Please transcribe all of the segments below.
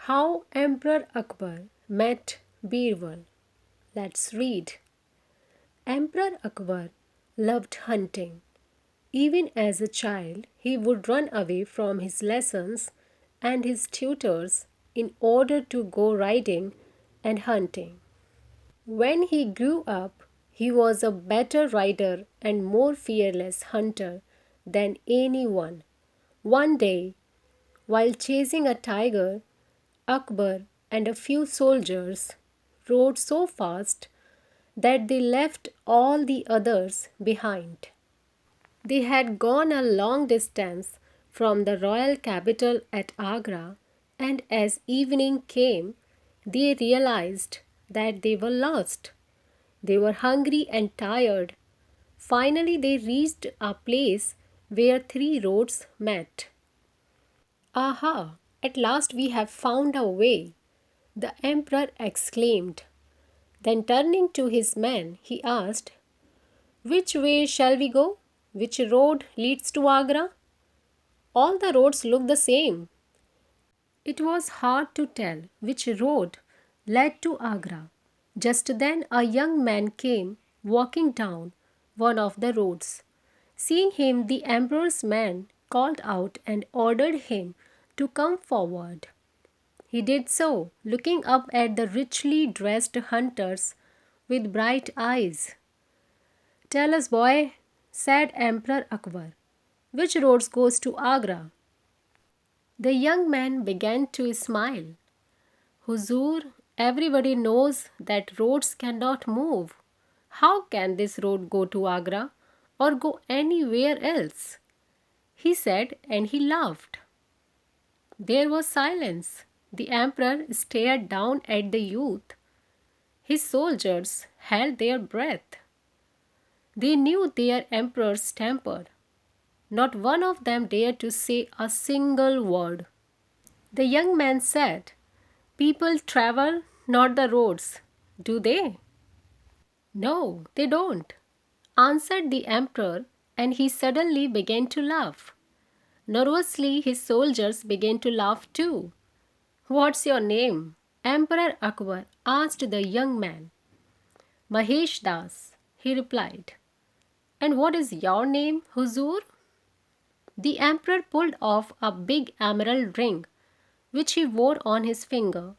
How Emperor Akbar met Birbal. Let's read. Emperor Akbar loved hunting. Even as a child, he would run away from his lessons and his tutors in order to go riding and hunting. When he grew up, he was a better rider and more fearless hunter than anyone. One day, while chasing a tiger, Akbar and a few soldiers rode so fast that they left all the others behind. They had gone a long distance from the royal capital at Agra, and as evening came, they realized that they were lost. They were hungry and tired. Finally, they reached a place where three roads met. Aha! At last we have found our way, the emperor exclaimed. Then turning to his men, he asked, which way shall we go? Which road leads to Agra? All the roads look the same. It was hard to tell which road led to Agra. Just then a young man came walking down one of the roads. Seeing him, the emperor's man called out and ordered him to come forward. He did so, looking up at the richly dressed hunters with bright eyes. Tell us, boy, said Emperor Akbar, which roads goes to Agra? The young man began to smile. Huzur, everybody knows that roads cannot move. How can this road go to Agra or go anywhere else? He said, and he laughed. There was silence. The emperor stared down at the youth. His soldiers held their breath. They knew their emperor's temper. Not one of them dared to say a single word. The young man said, people travel not the roads, do they? No, they don't, answered the emperor, and he suddenly began to laugh. Nervously, his soldiers began to laugh too. What's your name? Emperor Akbar asked the young man. Mahesh Das, he replied. And what is your name, Huzur? The emperor pulled off a big emerald ring, which he wore on his finger.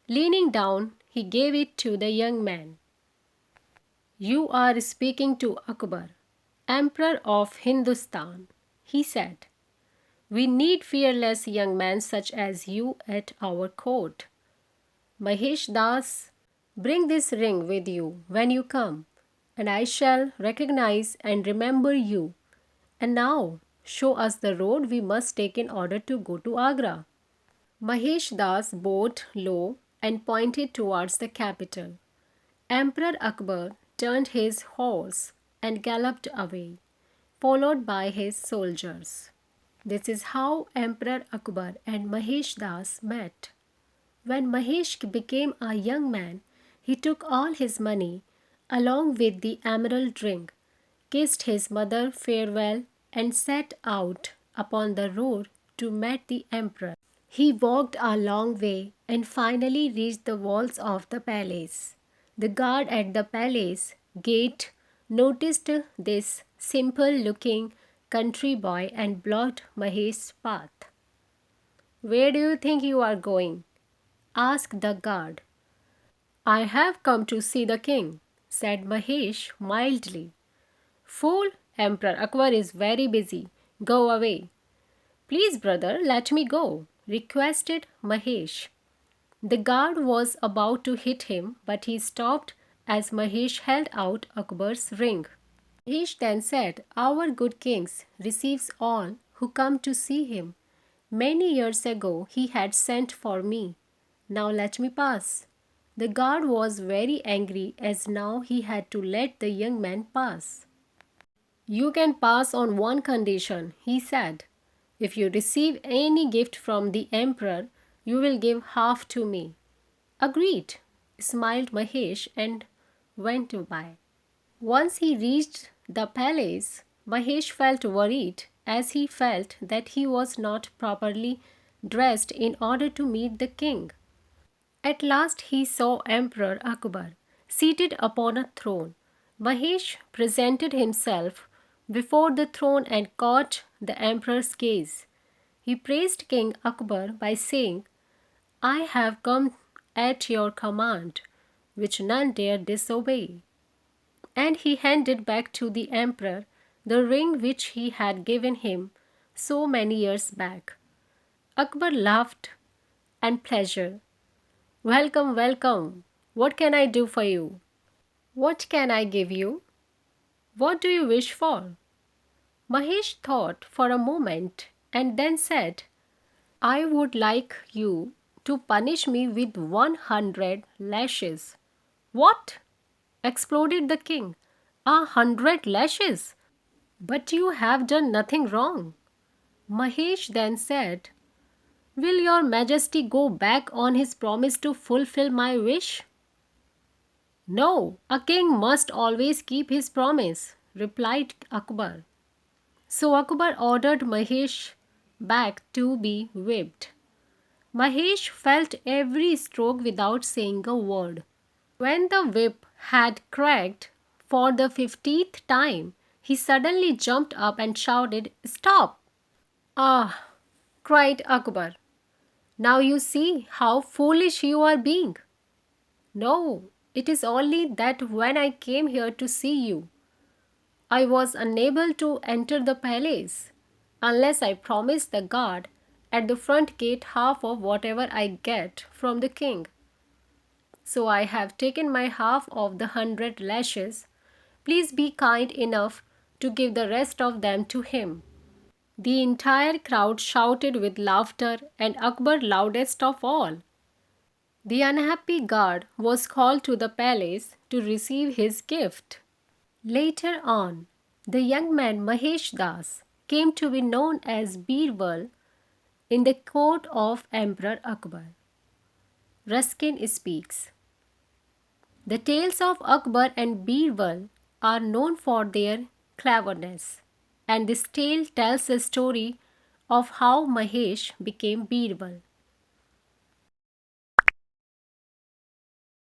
Leaning down, he gave it to the young man. You are speaking to Akbar, Emperor of Hindustan, he said. We need fearless young men such as you at our court. Mahesh Das, bring this ring with you when you come, and I shall recognize and remember you. And now, show us the road we must take in order to go to Agra. Mahesh Das bowed low and pointed towards the capital. Emperor Akbar turned his horse and galloped away, followed by his soldiers. This is how Emperor Akbar and Mahesh Das met. When Mahesh became a young man, he took all his money along with the emerald ring, kissed his mother farewell, and set out upon the road to meet the emperor. He walked a long way and finally reached the walls of the palace. The guard at the palace gate noticed this simple-looking country boy and blocked Mahesh's path. Where do you think you are going? Asked the guard. I have come to see the king, said Mahesh mildly. Fool, Emperor Akbar is very busy. Go away. Please, brother, let me go, requested Mahesh. The guard was about to hit him, but he stopped as Mahesh held out Akbar's ring. Mahesh then said, our good king receives all who come to see him. Many years ago he had sent for me. Now let me pass. The guard was very angry as now he had to let the young man pass. You can pass on one condition, he said. If you receive any gift from the emperor, you will give half to me. Agreed, smiled Mahesh and went by. Once he reached the palace, Mahesh felt worried as he felt that he was not properly dressed in order to meet the king. At last he saw Emperor Akbar seated upon a throne. Mahesh presented himself before the throne and caught the emperor's gaze. He praised King Akbar by saying, I have come at your command, which none dare disobey. And he handed back to the emperor the ring which he had given him so many years back. Akbar laughed and pleasure. Welcome, welcome. What can I do for you? What can I give you? What do you wish for? Mahesh thought for a moment and then said, I would like you to punish me with 100 lashes. What? Exploded the king. 100 lashes? But you have done nothing wrong. Mahesh then said, Will your majesty go back on his promise to fulfill my wish? No, a king must always keep his promise, replied Akbar. So Akbar ordered Mahesh back to be whipped. Mahesh felt every stroke without saying a word. When the whip had cracked for the 50th time, he suddenly jumped up and shouted, Stop! Ah! Cried Akbar. Now you see how foolish you are being. No, it is only that when I came here to see you, I was unable to enter the palace unless I promised the guard at the front gate half of whatever I get from the king. So I have taken my half of the 100 lashes. Please be kind enough to give the rest of them to him. The entire crowd shouted with laughter, and Akbar loudest of all. The unhappy guard was called to the palace to receive his gift. Later on, the young man Mahesh Das came to be known as Birbal in the court of Emperor Akbar. Ruskin speaks. The tales of Akbar and Birbal are known for their cleverness, and this tale tells the story of how Mahesh became Birbal.